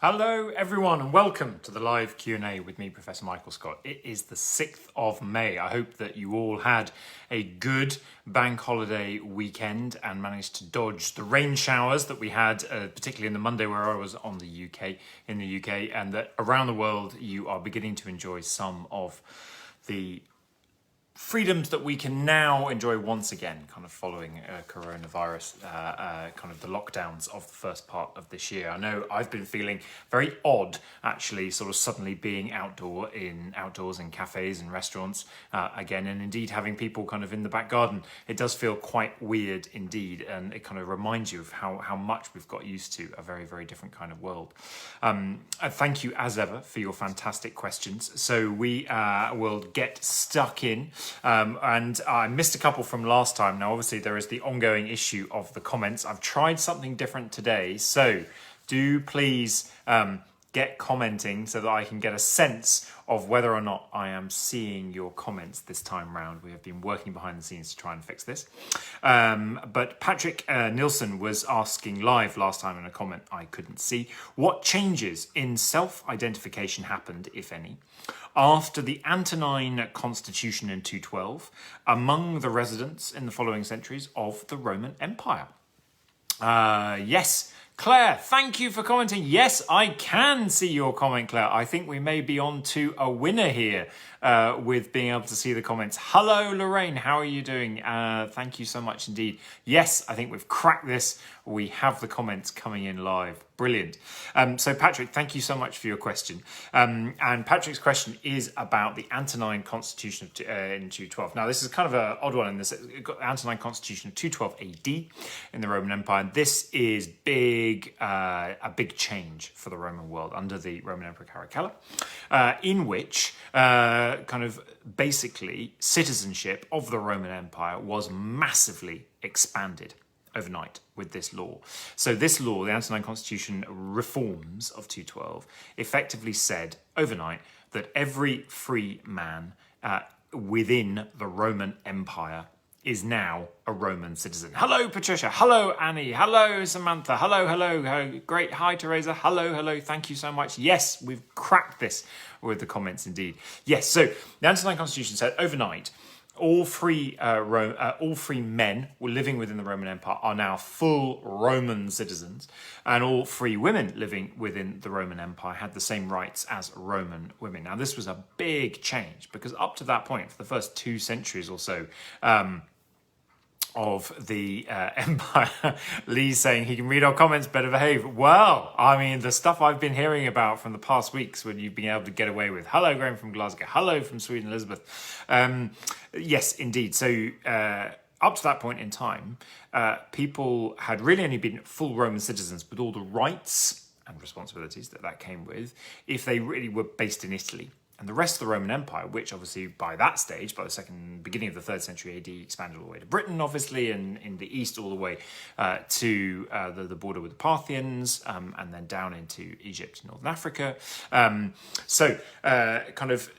Hello everyone and welcome to the live Q&A with me, Professor Michael Scott. It is the 6th of May. I hope that you all had a good bank holiday weekend and managed to dodge the rain showers that we had, particularly in the Monday where I was in the UK, and that around the world you are beginning to enjoy some of the freedoms that we can now enjoy once again, kind of following coronavirus, kind of the lockdowns of the first part of this year. I know I've been feeling very odd, actually, sort of suddenly being outdoors in cafes and restaurants again, and indeed having people kind of in the back garden. It does feel quite weird indeed, and it kind of reminds you of how much we've got used to a very, very different kind of world. Thank you, as ever, for your fantastic questions. So we will get stuck in. And I missed a couple from last time. Now, obviously, there is the ongoing issue of the comments. I've tried something different today. So do please get commenting so that I can get a sense of whether or not I am seeing your comments this time round. We have been working behind the scenes to try and fix this. But Patrick Nilsson was asking live last time in a comment I couldn't see, what changes in self-identification happened, if any, after the Antonine Constitution in 212 among the residents in the following centuries of the Roman Empire? Yes, Claire, thank you for commenting. Yes, I can see your comment, Claire. I think we may be on to a winner here with being able to see the comments. Hello, Lorraine. How are you doing? Thank you so much indeed. Yes, I think we've cracked this. We have the comments coming in live. Brilliant. So, Patrick, thank you so much for your question. And Patrick's question is about the Antonine Constitution in 212. Now, this is kind of an odd one in this. Antonine Constitution of 212 AD in the Roman Empire. This is a big change for the Roman world under the Roman Emperor Caracalla, in which kind of basically citizenship of the Roman Empire was massively expanded overnight with this law. So this law, the Antonine Constitution reforms of 212, effectively said overnight that every free man within the Roman Empire is now a Roman citizen. Hello, Patricia. Hello, Annie. Hello, Samantha. Hello. Great. Hi, Teresa. Hello. Thank you so much. Yes, we've cracked this with the comments indeed. Yes, so the Antonine Constitution said overnight, all free men were living within the Roman Empire are now full Roman citizens, and all free women living within the Roman Empire had the same rights as Roman women. Now, this was a big change because up to that point, for the first 2 centuries or so, of the empire. Lee's saying he can read our comments, better behave. Well, I mean, the stuff I've been hearing about from the past weeks when you've been able to get away with. Hello, Graham from Glasgow. Hello from Sweden, Elizabeth. Yes, indeed. So up to that point in time, people had really only been full Roman citizens with all the rights and responsibilities that came with if they really were based in Italy. And the rest of the Roman Empire, which obviously by that stage, by the beginning of the 3rd century AD, expanded all the way to Britain, obviously, and in the east all the way to the border with the Parthians, and then down into Egypt and Northern Africa. So kind of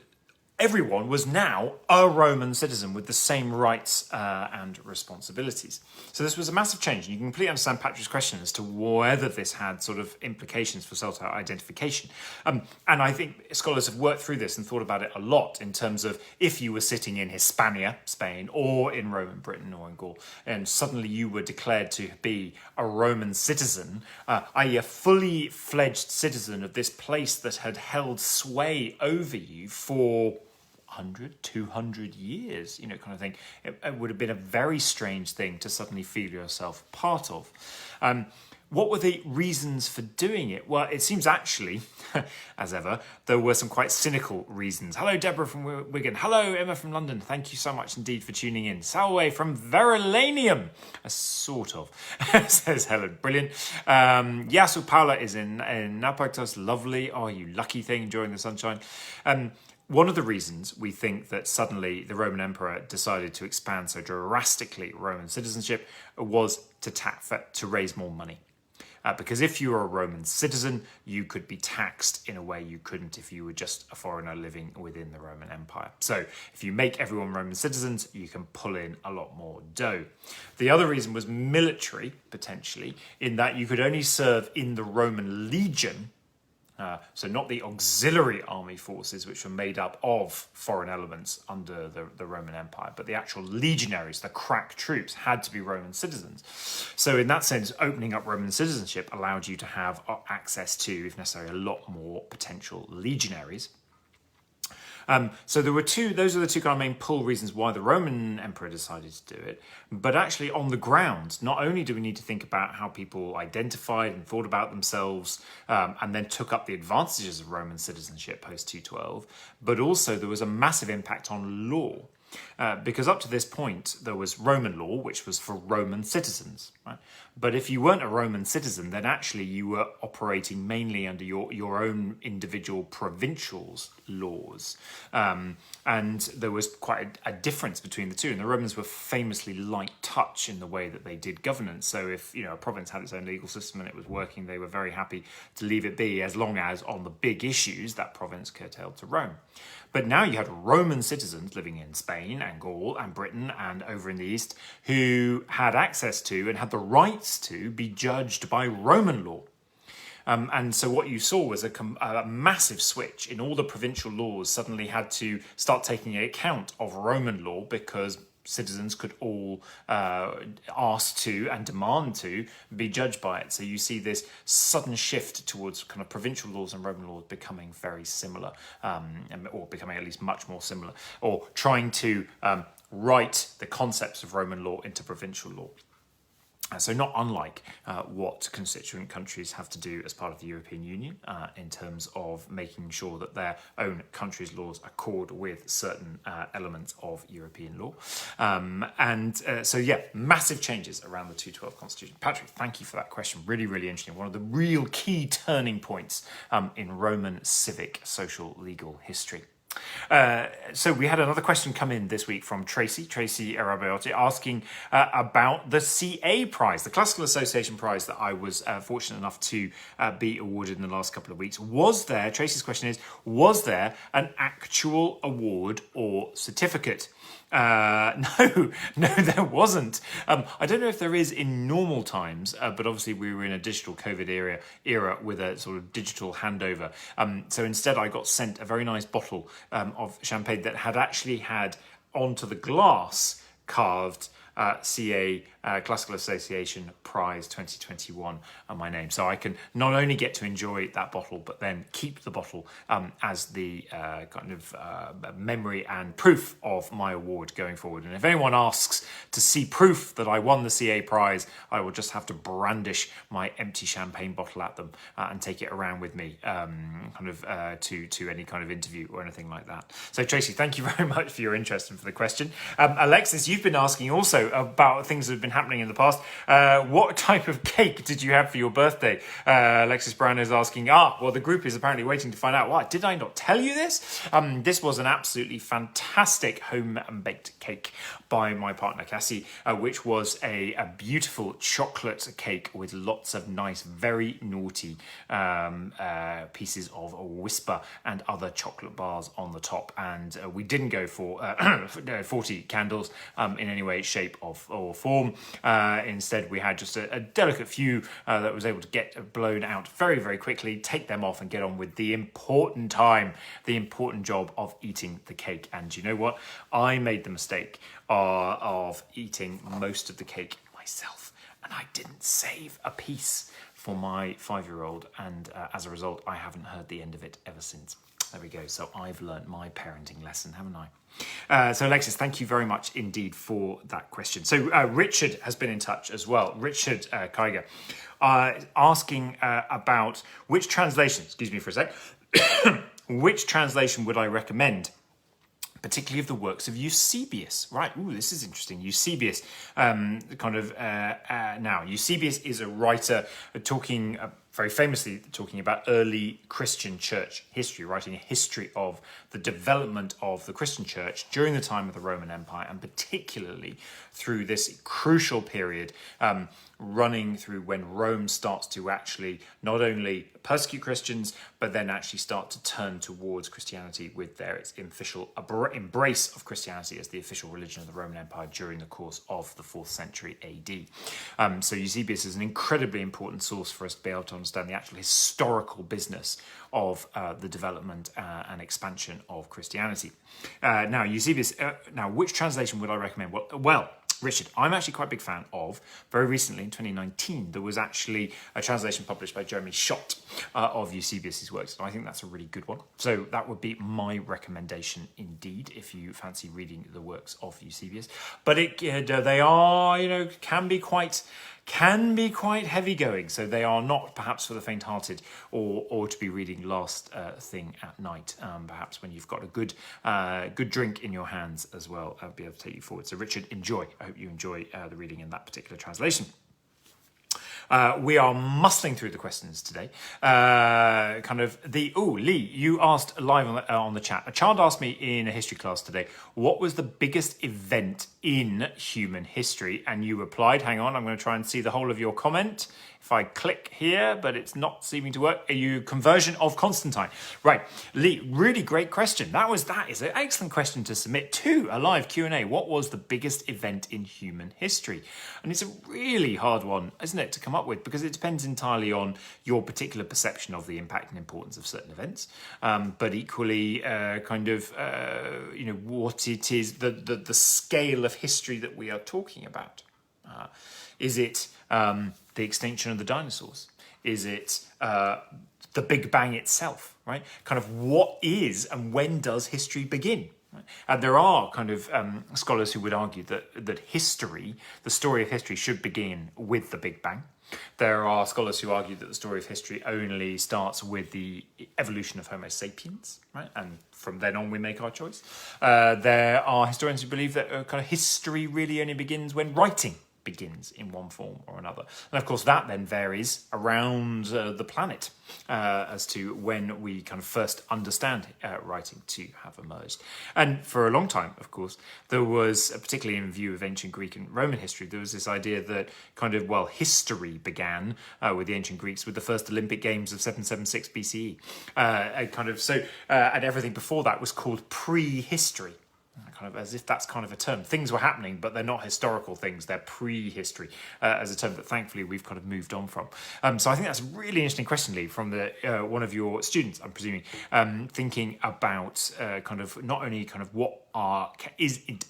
everyone was now a Roman citizen with the same rights and responsibilities. So this was a massive change. And you can completely understand Patrick's question as to whether this had sort of implications for self-identification. And I think scholars have worked through this and thought about it a lot in terms of if you were sitting in Hispania, Spain, or in Roman Britain or in Gaul, and suddenly you were declared to be a Roman citizen, i.e. a fully fledged citizen of this place that had held sway over you for 100, 200 years, kind of thing. It would have been a very strange thing to suddenly feel yourself part of. What were the reasons for doing it? Well, it seems actually, as ever, there were some quite cynical reasons. Hello, Deborah from Wigan. Hello, Emma from London. Thank you so much indeed for tuning in. Salwe from Verulamium, sort of, says Helen. Brilliant. Yasu Paula is in Napaktos. Lovely. Oh, you lucky thing, enjoying the sunshine. One of the reasons we think that suddenly the Roman Emperor decided to expand so drastically Roman citizenship was to raise more money. Because if you were a Roman citizen, you could be taxed in a way you couldn't if you were just a foreigner living within the Roman Empire. So if you make everyone Roman citizens, you can pull in a lot more dough. The other reason was military, potentially, in that you could only serve in the Roman legion So not the auxiliary army forces, which were made up of foreign elements under the Roman Empire, but the actual legionaries, the crack troops, had to be Roman citizens. So in that sense, opening up Roman citizenship allowed you to have access to, if necessary, a lot more potential legionaries. So there were those are the two kind of main pull reasons why the Roman emperor decided to do it. But actually on the ground, not only do we need to think about how people identified and thought about themselves and then took up the advantages of Roman citizenship post 212, but also there was a massive impact on law. Because up to this point, there was Roman law, which was for Roman citizens. Right? But if you weren't a Roman citizen, then actually you were operating mainly under your own individual provincials' laws. And there was quite a difference between the two. And the Romans were famously light touch in the way that they did governance. So if a province had its own legal system and it was working, they were very happy to leave it be as long as on the big issues that province curtailed to Rome. But now you had Roman citizens living in Spain and Gaul and Britain and over in the East who had access to and had the rights to be judged by Roman law. And so what you saw was a massive switch in all the provincial laws suddenly had to start taking account of Roman law because citizens could all ask to and demand to be judged by it. So you see this sudden shift towards kind of provincial laws and Roman laws becoming very similar, or becoming at least much more similar, or trying to write the concepts of Roman law into provincial law. So not unlike what constituent countries have to do as part of the European Union in terms of making sure that their own country's laws accord with certain elements of European law. So massive changes around the 212 Constitution. Patrick, thank you for that question. Really, really interesting. One of the real key turning points in Roman civic, social, legal history. So we had another question come in this week from Tracy Arabeotti, asking about the CA prize, the Classical Association prize that I was fortunate enough to be awarded in the last couple of weeks. Tracy's question was there an actual award or certificate? No, there wasn't. I don't know if there is in normal times, but obviously we were in a digital COVID era with a sort of digital handover. So instead I got sent a very nice bottle of champagne that had actually had onto the glass carved CA Classical Association Prize 2021 on my name. So I can not only get to enjoy that bottle, but then keep the bottle as the memory and proof of my award going forward. And if anyone asks to see proof that I won the CA prize, I will just have to brandish my empty champagne bottle at them and take it around with me to any kind of interview or anything like that. So Tracy, thank you very much for your interest and for the question. Alexis, you've been asking also about things that have been happening in the past. What type of cake did you have for your birthday? Alexis Brown is asking, the group is apparently waiting to find out. Why did I not tell you this? This was an absolutely fantastic home-baked cake by my partner Cassie, which was a beautiful chocolate cake with lots of nice, very naughty pieces of Whisper and other chocolate bars on the top. And we didn't go for 40 candles in any way, shape or form. Instead, we had just a delicate few that was able to get blown out very, very quickly, take them off and get on with the important job of eating the cake. And you know what? I made the mistake of eating most of the cake myself, and I didn't save a piece for my 5-year-old, and as a result, I haven't heard the end of it ever since. There we go. So I've learnt my parenting lesson, haven't I? So Alexis, thank you very much indeed for that question. So Richard has been in touch as well. Richard Kiger, asking about which translation, excuse me for a sec, which translation would I recommend? Particularly of the works of Eusebius. Right, this is interesting. Eusebius, now, Eusebius is a writer very famously talking about early Christian church history, writing a history of the development of the Christian church during the time of the Roman Empire, and particularly through this crucial period running through when Rome starts to actually not only persecute Christians, but then actually start to turn towards Christianity with its official embrace of Christianity as the official religion of the Roman Empire during the course of the 4th century AD. So Eusebius is an incredibly important source for us to be able to understand the actual historical business of the development and expansion of Christianity. Now, Eusebius, now which translation would I recommend? Well, Richard, I'm actually quite a big fan of, very recently in 2019, there was actually a translation published by Jeremy Schott of Eusebius' works. And I think that's a really good one. So that would be my recommendation indeed, if you fancy reading the works of Eusebius. But they are, can be quite heavy going, so they are not perhaps for the faint-hearted or to be reading last thing at night, perhaps when you've got a good drink in your hands as well. I'll be able to take you forward. So Richard, I hope you enjoy the reading in that particular translation. We are muscling through the questions today. Lee, you asked live on the chat. A child asked me in a history class today, what was the biggest event in human history? And you replied, hang on, I'm going to try and see the whole of your comment. If I click here, but it's not seeming to work. Conversion of Constantine. Right, Lee, really great question. That is an excellent question to submit to a live Q&A. What was the biggest event in human history? And it's a really hard one, isn't it, to come up with, because it depends entirely on your particular perception of the impact and importance of certain events. But equally, what it is, the scale of history that we are talking about. Is it the extinction of the dinosaurs? Is it the Big Bang itself, right? Kind of what is and when does history begin? Right? And there are scholars who would argue that history, the story of history, should begin with the Big Bang. There are scholars who argue that the story of history only starts with the evolution of Homo sapiens, right? And from then on we make our choice. There are historians who believe that history really only begins when writing begins in one form or another. And of course that then varies around the planet as to when we first understand writing to have emerged. And for a long time, of course, there was, particularly in view of ancient Greek and Roman history, there was this idea that history began with the ancient Greeks with the first Olympic Games of 776 BCE. And everything before that was called prehistory. As if that's a term. Things were happening, but they're not historical things. They're prehistory, as a term that thankfully we've moved on from. So I think that's a really interesting question, Lee, from one of your students, I'm presuming, thinking about not only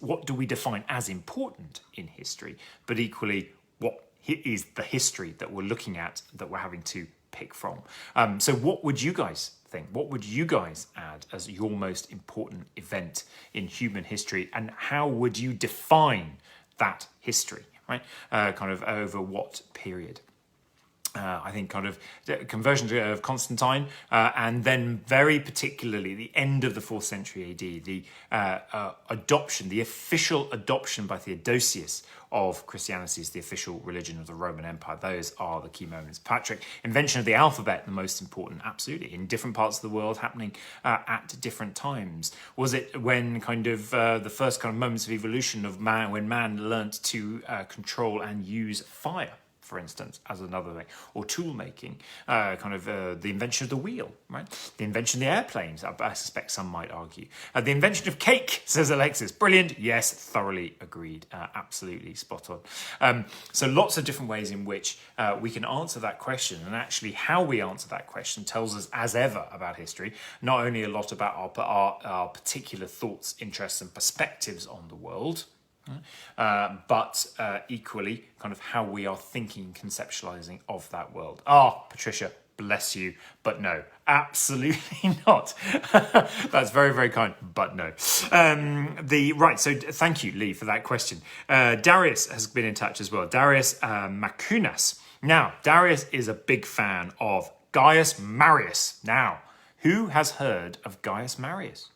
what do we define as important in history, but equally what is the history that we're looking at, that we're having to pick from. So what would you guys think? What would you guys add as your most important event in human history, and how would you define that history, right? Over what period? I think the conversion of Constantine, and then very particularly the end of the 4th century AD, the adoption, the official adoption by Theodosius of Christianity as the official religion of the Roman Empire. Those are the key moments. Patrick, invention of the alphabet, the most important, absolutely, in different parts of the world, happening at different times. Was it when the first moments of evolution of man, when man learnt to control and use fire, for instance, as another way, or tool making, the invention of the wheel, right? The invention of the airplanes, I suspect some might argue. The invention of cake, says Alexis. Brilliant. Yes, thoroughly agreed. Absolutely spot on. So lots of different ways in which we can answer that question, and actually how we answer that question tells us, as ever, about history, not only a lot about our particular thoughts, interests, and perspectives on the world, but equally how we are thinking, conceptualizing of that world. Patricia, bless you, but no, absolutely not. That's very, very kind, but no. So thank you, Lee, for that question. Darius has been in touch as well. Darius Makunas. Now, Darius is a big fan of Gaius Marius. Now, who has heard of Gaius Marius?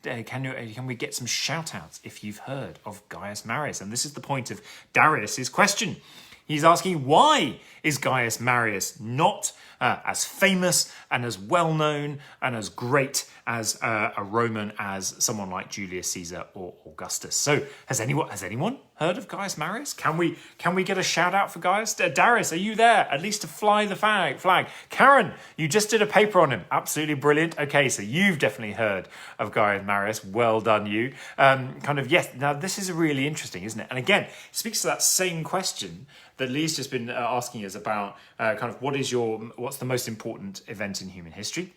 Can we get some shout-outs if you've heard of Gaius Marius? And this is the point of Darius's question. He's asking, why is Gaius Marius not as famous and as well-known and as great as a Roman as someone like Julius Caesar or Augustus? So has anyone heard of Gaius Marius? Can we get a shout out for Gaius? Darius, are you there? At least to fly the flag. Karen, you just did a paper on him. Absolutely brilliant. Okay, so you've definitely heard of Gaius Marius. Well done, you. Yes. Now this is really interesting, isn't it? And again, it speaks to that same question that Lee's just been asking us about kind of what's the most important event in human history?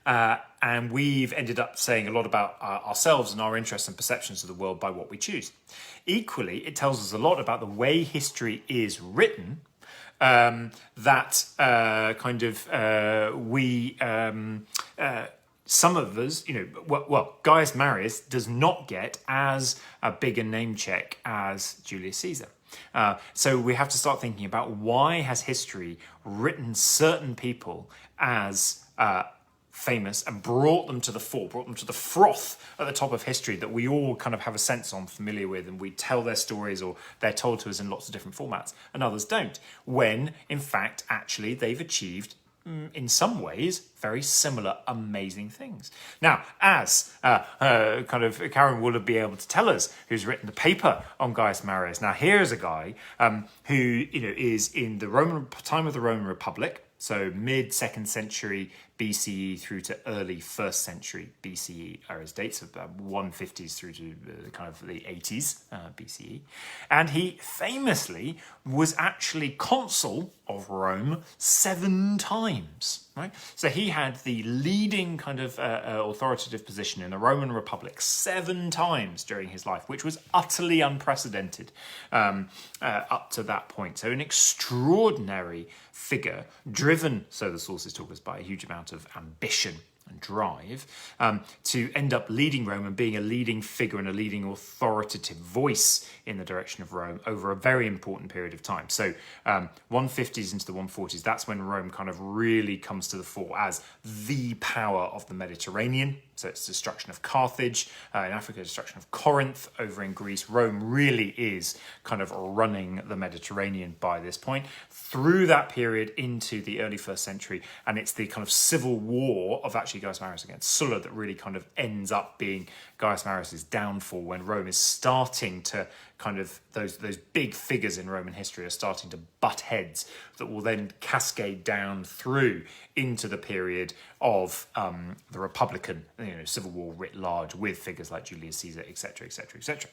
And we've ended up saying a lot about ourselves and our interests and perceptions of the world by what we choose. Equally, it tells us a lot about the way history is written, some of us, Gaius Marius does not get as a big a name check as Julius Caesar. So we have to start thinking about, why has history written certain people as famous and brought them to the fore, brought them to the froth at the top of history that we all kind of have a sense on, familiar with, and we tell their stories, or they're told to us in lots of different formats, and others don't, when in fact actually they've achieved in some ways very similar amazing things. Now, as Karen will be able to tell us, who's written the paper on Gaius Marius. Now, here's a guy who is in the time of the Roman Republic, so mid 2nd century BCE through to early 1st century BCE are his dates, of 150s through to kind of the 80s BCE. And he famously was actually consul of Rome 7 times, right? So he had the leading kind of authoritative position in the Roman Republic 7 times during his life, which was utterly unprecedented up to that point. So an extraordinary figure, driven, so the sources talk us, by a huge amount of ambition and drive, to end up leading Rome and being a leading figure and a leading authoritative voice in the direction of Rome over a very important period of time. So 150s into the 140s, that's when Rome kind of really comes to the fore as the power of the Mediterranean. So it's destruction of Carthage, in Africa, destruction of Corinth, over in Greece. Rome really is kind of running the Mediterranean by this point, through that period into the early 1st century. And it's the kind of civil war of actually Gaius Marius against Sulla that really kind of ends up being Gaius Marius's downfall, when Rome is starting to kind of, those big figures in Roman history are starting to butt heads that will then cascade down through into the period of the Republican civil war writ large, with figures like Julius Caesar, etc., etc., etc.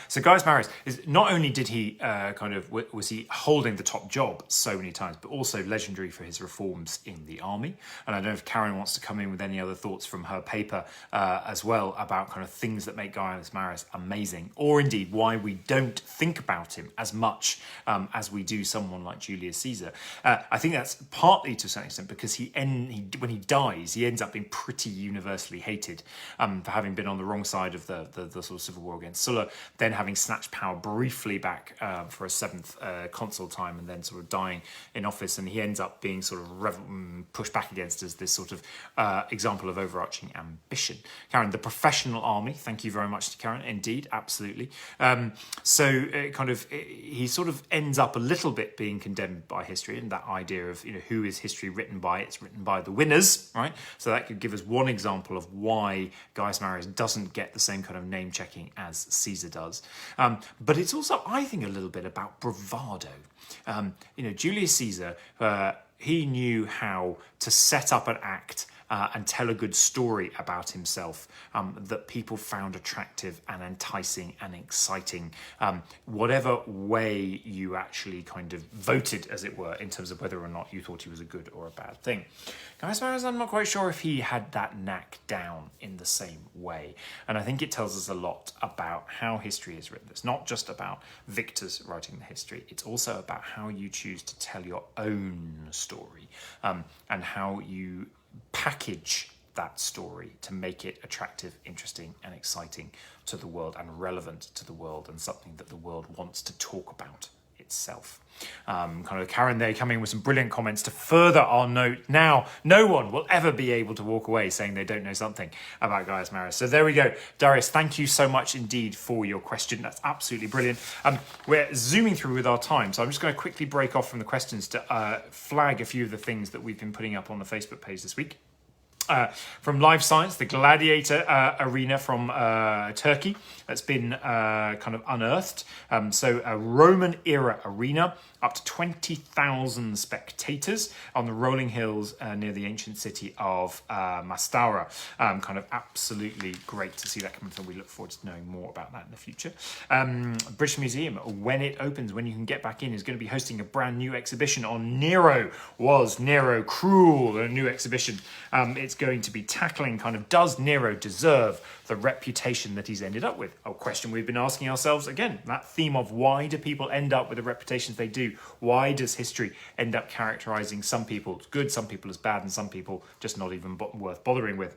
So Gaius Marius, not only did he was he holding the top job so many times, but also legendary for his reforms in the army. And I don't know if Karen wants to come in with any other thoughts from her paper as well about kind of things that make Gaius Marius amazing, or indeed why we don't think about him as much as we do someone like Julius Caesar. I think that's partly to a certain extent because when he dies, he ends up being pretty universally hated for having been on the wrong side of the sort of civil war against Sulla, then having snatched power briefly back for a 7th consul time, and then sort of dying in office. And he ends up being sort of pushed back against as this sort of example of overarching ambition. Karen, the professional army, thank you very much to Karen, indeed, absolutely. He sort of ends up a little bit being condemned by history, and that idea of, who is history written by? It's written by the winners, right? So that could give us one example of why Gaius Marius doesn't get the same kind of name checking as Caesar does. But it's also, I think, a little bit about bravado. Julius Caesar, he knew how to set up an act and tell a good story about himself that people found attractive and enticing and exciting, whatever way you actually kind of voted, as it were, in terms of whether or not you thought he was a good or a bad thing. Gaius Marius, I'm not quite sure if he had that knack down in the same way. And I think it tells us a lot about how history is written. It's not just about victors writing the history. It's also about how you choose to tell your own story, and how you package that story to make it attractive, interesting, and exciting to the world, and relevant to the world, and something that the world wants to talk about itself. Karen there coming with some brilliant comments to further our note. Now, no one will ever be able to walk away saying they don't know something about Gaius Marius. So there we go. Darius, thank you so much indeed for your question. That's absolutely brilliant. We're zooming through with our time, so I'm just going to quickly break off from the questions to flag a few of the things that we've been putting up on the Facebook page this week. From Life Science, the Gladiator arena from Turkey that's been kind of unearthed. So a Roman era arena, up to 20,000 spectators on the rolling hills near the ancient city of Mastaura. Kind of absolutely great to see that coming through. We look forward to knowing more about that in the future. British Museum, when it opens, when you can get back in, is going to be hosting a brand new exhibition on Nero. Was Nero cruel? A new exhibition. It's going to be tackling kind of, does Nero deserve the reputation that he's ended up with? A question we've been asking ourselves again, that theme of why do people end up with the reputations they do? Why does history end up characterizing some people as good, some people as bad, and some people just not even worth bothering with?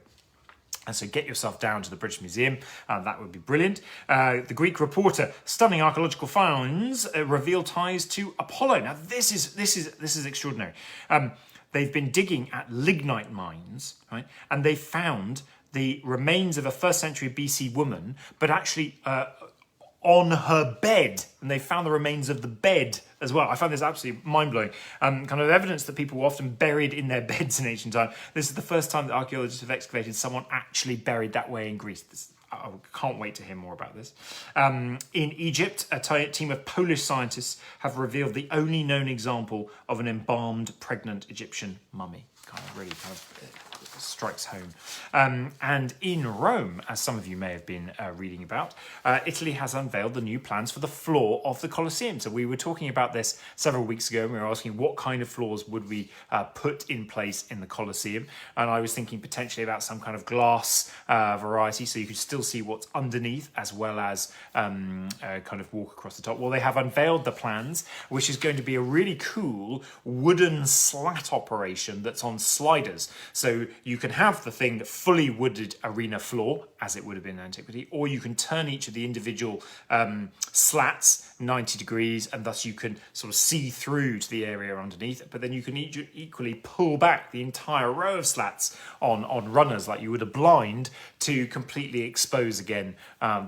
And so get yourself down to the British Museum. That would be brilliant. The Greek Reporter, stunning archaeological finds reveal ties to Apollo. Now this is extraordinary. They've been digging at lignite mines, right? And they found the remains of a 1st century BC woman, but actually on her bed, and they found the remains of the bed as well. I find this absolutely mind-blowing. Kind of evidence that people were often buried in their beds in ancient time. This is the first time that archaeologists have excavated someone actually buried that way in Greece. I can't wait to hear more about this. In Egypt, a team of Polish scientists have revealed the only known example of an embalmed pregnant Egyptian mummy. Really strikes home. And in Rome, as some of you may have been reading about, Italy has unveiled the new plans for the floor of the Coliseum. So we were talking about this several weeks ago, and we were asking what kind of floors would we put in place in the Coliseum. And I was thinking potentially about some kind of glass variety, so you could still see what's underneath as well as kind of walk across the top. Well, they have unveiled the plans, which is going to be a really cool wooden slat operation that's on sliders. So you can have the thing fully wooded arena floor, as it would have been in antiquity, or you can turn each of the individual slats 90 degrees, and thus you can sort of see through to the area underneath. But then you can equally pull back the entire row of slats on runners like you would a blind to completely expose again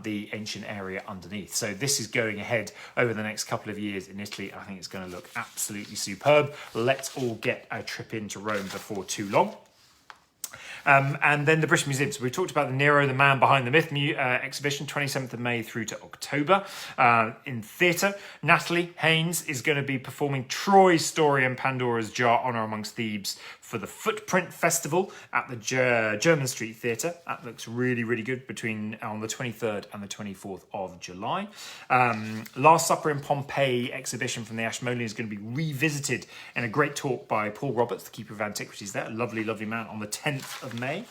the ancient area underneath. So this is going ahead over the next couple of years in Italy. I think it's going to look absolutely superb. Let's all get a trip into Rome before too long. And then the British Museum. So we talked about the Nero, the Man Behind the Myth exhibition, 27th of May through to October in theatre. Natalie Haynes is going to be performing Troy's Story and Pandora's Jar, Honour Amongst Thieves, for the Footprint Festival at the German Street Theatre. That looks really, really good on the 23rd and the 24th of July. Last Supper in Pompeii exhibition from the Ashmolean is going to be revisited in a great talk by Paul Roberts, the Keeper of Antiquities there, a lovely, lovely man, on the 10th of May.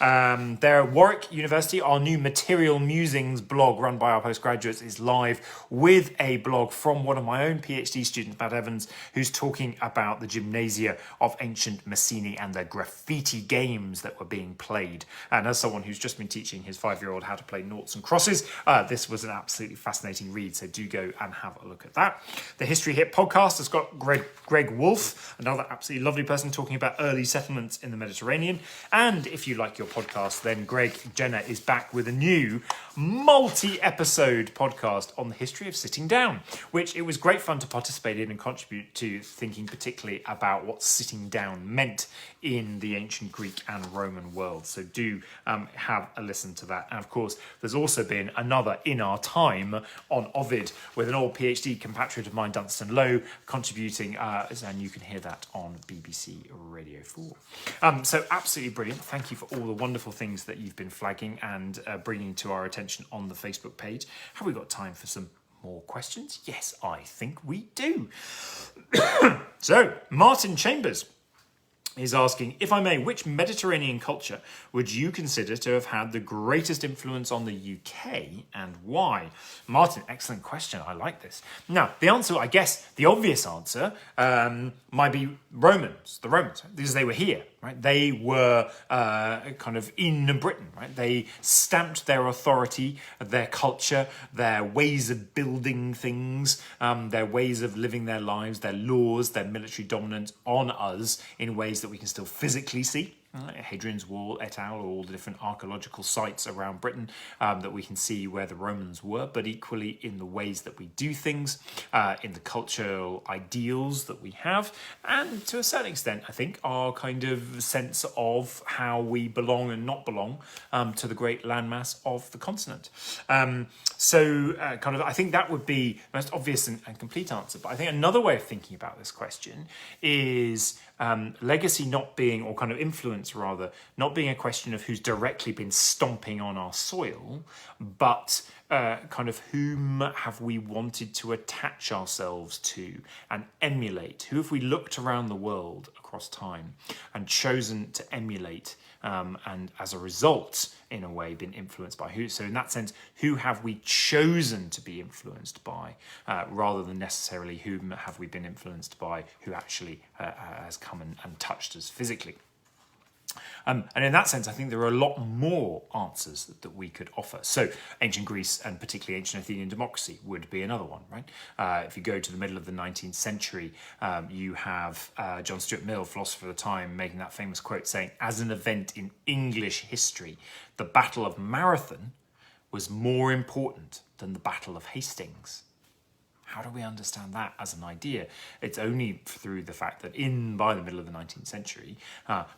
There at Warwick University, our new Material Musings blog run by our postgraduates is live with a blog from one of my own PhD students, Matt Evans, who's talking about the gymnasia of ancient Messini and the graffiti games that were being played. And as someone who's just been teaching his 5-year-old how to play noughts and crosses, this was an absolutely fascinating read, so do go and have a look at that. The History Hit podcast has got Greg Wolfe, another absolutely lovely person, talking about early settlements in the Mediterranean. And if you like your podcast, then Greg Jenner is back with a new multi-episode podcast on the history of sitting down, which it was great fun to participate in and contribute to, thinking particularly about what sitting down meant in the ancient Greek and Roman world. So do have a listen to that. And of course, there's also been another In Our Time on Ovid with an old PhD compatriot of mine, Dunstan Lowe, contributing, and you can hear that on BBC Radio 4. So absolutely brilliant. Thank you for all the wonderful things that you've been flagging and bringing to our attention on the Facebook page. Have we got time for some more questions? Yes, I think we do. So, Martin Chambers is asking, if I may, which Mediterranean culture would you consider to have had the greatest influence on the UK and why? Martin, excellent question. I like this. Now, the answer, I guess, the obvious answer might be Romans, the Romans, because they were here, right? They were kind of in Britain, right? They stamped their authority, their culture, their ways of building things, their ways of living their lives, their laws, their military dominance on us in ways that we can still physically see. Hadrian's Wall et al., or all the different archaeological sites around Britain that we can see where the Romans were, but equally in the ways that we do things, in the cultural ideals that we have, and to a certain extent, I think, our kind of sense of how we belong and not belong to the great landmass of the continent. I think that would be the most obvious and complete answer. But I think another way of thinking about this question is legacy not being, or kind of influence rather, not being a question of who's directly been stomping on our soil, but kind of whom have we wanted to attach ourselves to and emulate? Who have we looked around the world across time and chosen to emulate, and as a result, in a way, been influenced by who? So in that sense, who have we chosen to be influenced by, rather than necessarily whom have we been influenced by, who actually has come and touched us physically. And in that sense, I think there are a lot more answers that we could offer. So ancient Greece, and particularly ancient Athenian democracy, would be another one, right? If you go to the middle of the 19th century, you have John Stuart Mill, philosopher of the time, making that famous quote saying, as an event in English history, the Battle of Marathon was more important than the Battle of Hastings. How do we understand that as an idea? It's only through the fact that by the middle of the 19th century,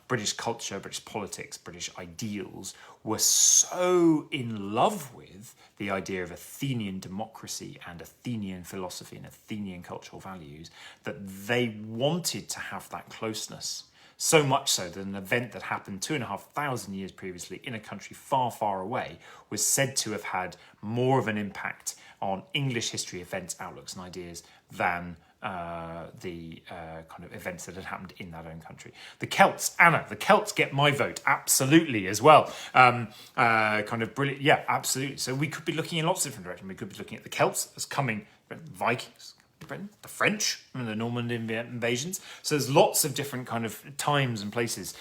British culture, British politics, British ideals were so in love with the idea of Athenian democracy and Athenian philosophy and Athenian cultural values that they wanted to have that closeness. So much so that an event that happened 2,500 years previously in a country far, far away was said to have had more of an impact on English history events, outlooks and ideas than the kind of events that had happened in that own country. The Celts, Anna, the Celts get my vote, absolutely, as well. Kind of brilliant, yeah, absolutely. So we could be looking in lots of different directions. We could be looking at the Celts as coming, Vikings, Britain, the French, and the Norman invasions. So there's lots of different kind of times and places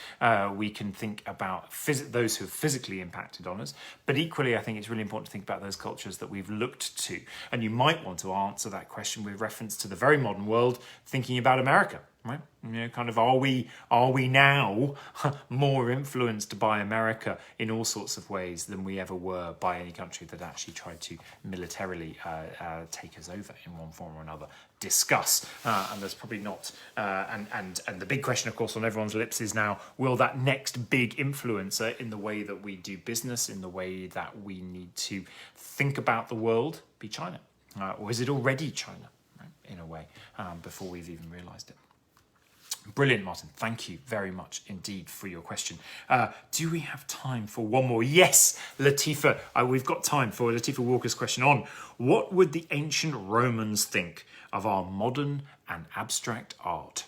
we can think about those who have physically impacted on us. But equally, I think it's really important to think about those cultures that we've looked to. And you might want to answer that question with reference to the very modern world, thinking about America. Right? You know, kind of, are we now more influenced by America in all sorts of ways than we ever were by any country that actually tried to militarily take us over in one form or another? Discuss, and there's probably not. And the big question, of course, on everyone's lips is now: will that next big influencer in the way that we do business, in the way that we need to think about the world, be China, or is it already China, right, in a way, before we've even realised it? Brilliant, Martin. Thank you very much indeed for your question. Do we have time for one more? Yes, Latifa. We've got time for Latifa Walker's question on what would the ancient Romans think of our modern and abstract art?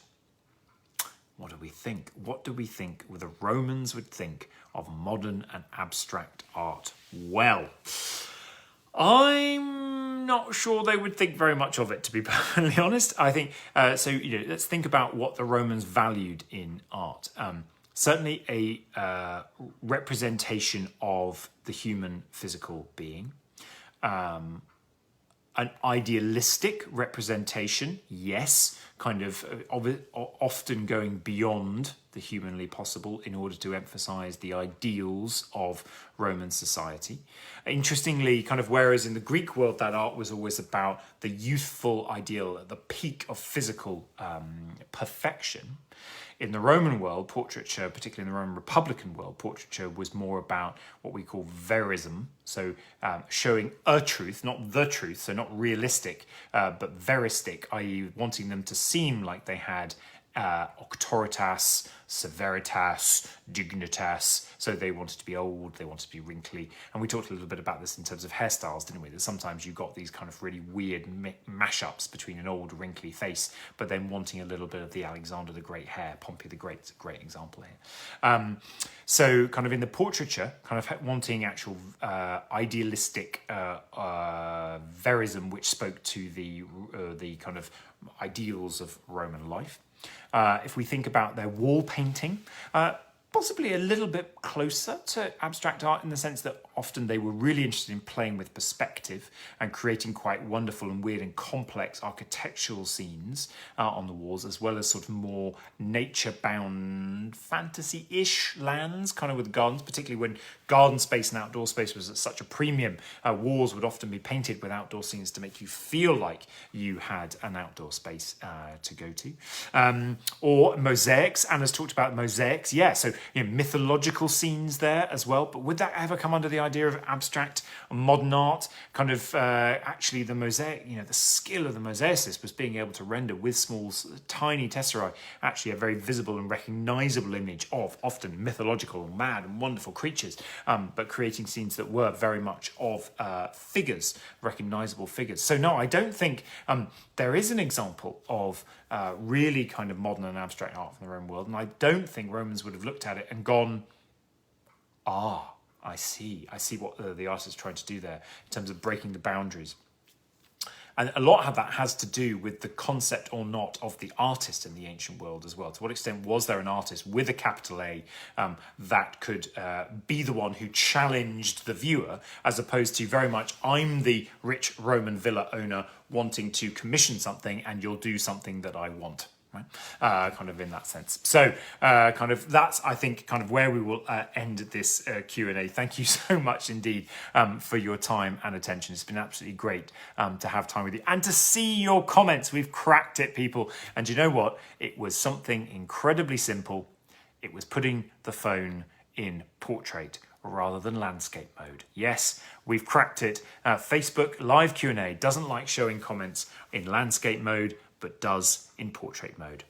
What do we think? What do we think the Romans would think of modern and abstract art? Well, I'm not sure they would think very much of it, to be perfectly honest. I think, let's think about what the Romans valued in art. Certainly a representation of the human physical being. An idealistic representation, yes, kind of often going beyond the humanly possible in order to emphasize the ideals of Roman society. Interestingly, kind of whereas in the Greek world that art was always about the youthful ideal, the peak of physical perfection, in the Roman world, portraiture, particularly in the Roman Republican world, portraiture was more about what we call verism, so showing a truth, not the truth, so not realistic, but veristic, i.e. wanting them to seem like they had auctoritas, severitas, dignitas, so they wanted to be old, they wanted to be wrinkly. And we talked a little bit about this in terms of hairstyles, didn't we? That sometimes you got these kind of really weird mashups between an old wrinkly face, but then wanting a little bit of the Alexander the Great hair. Pompey the Great's a great example here. So kind of in the portraiture, kind of wanting actual idealistic verism, which spoke to the kind of ideals of Roman life. If we think about their wall painting, possibly a little bit closer to abstract art in the sense that often they were really interested in playing with perspective and creating quite wonderful and weird and complex architectural scenes on the walls, as well as sort of more nature-bound and fantasy-ish lands, kind of with gardens, particularly when garden space and outdoor space was at such a premium. Walls would often be painted with outdoor scenes to make you feel like you had an outdoor space to go to. Or mosaics. Anna's talked about mosaics. Yeah, so mythological scenes there as well. But would that ever come under the idea of abstract modern art? Kind of actually the mosaic, the skill of the mosaicist was being able to render with small, tiny tesserae actually a very visible and recognizable image of often mythological and mad and wonderful creatures, but creating scenes that were very much of figures, recognizable figures. So no, I don't think there is an example of really kind of modern and abstract art from the Roman world, and I don't think Romans would have looked at it and gone, I see what the artist is trying to do there in terms of breaking the boundaries. And a lot of that has to do with the concept or not of the artist in the ancient world as well. To what extent was there an artist with a capital A that could be the one who challenged the viewer, as opposed to very much, I'm the rich Roman villa owner wanting to commission something and you'll do something that I want. Right? Kind of in that sense. So kind of that's, I think, kind of where we will end this Q&A. Thank you so much indeed for your time and attention. It's been absolutely great to have time with you and to see your comments. We've cracked it, people. And you know what? It was something incredibly simple. It was putting the phone in portrait rather than landscape mode. Yes, we've cracked it. Facebook live Q&A doesn't like showing comments in landscape mode, but does in portrait mode.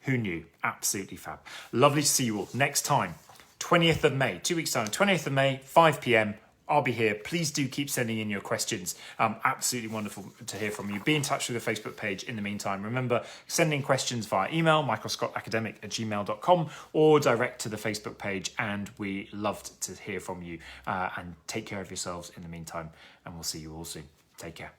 Who knew? Absolutely fab. Lovely to see you all. Next time, 20th of May, 2 weeks time, 20th of May, 5 p.m. I'll be here. Please do keep sending in your questions. Absolutely wonderful to hear from you. Be in touch with the Facebook page in the meantime. Remember, sending questions via email, michaelscottacademic@gmail.com, or direct to the Facebook page. And we loved to hear from you. And take care of yourselves in the meantime. And we'll see you all soon. Take care.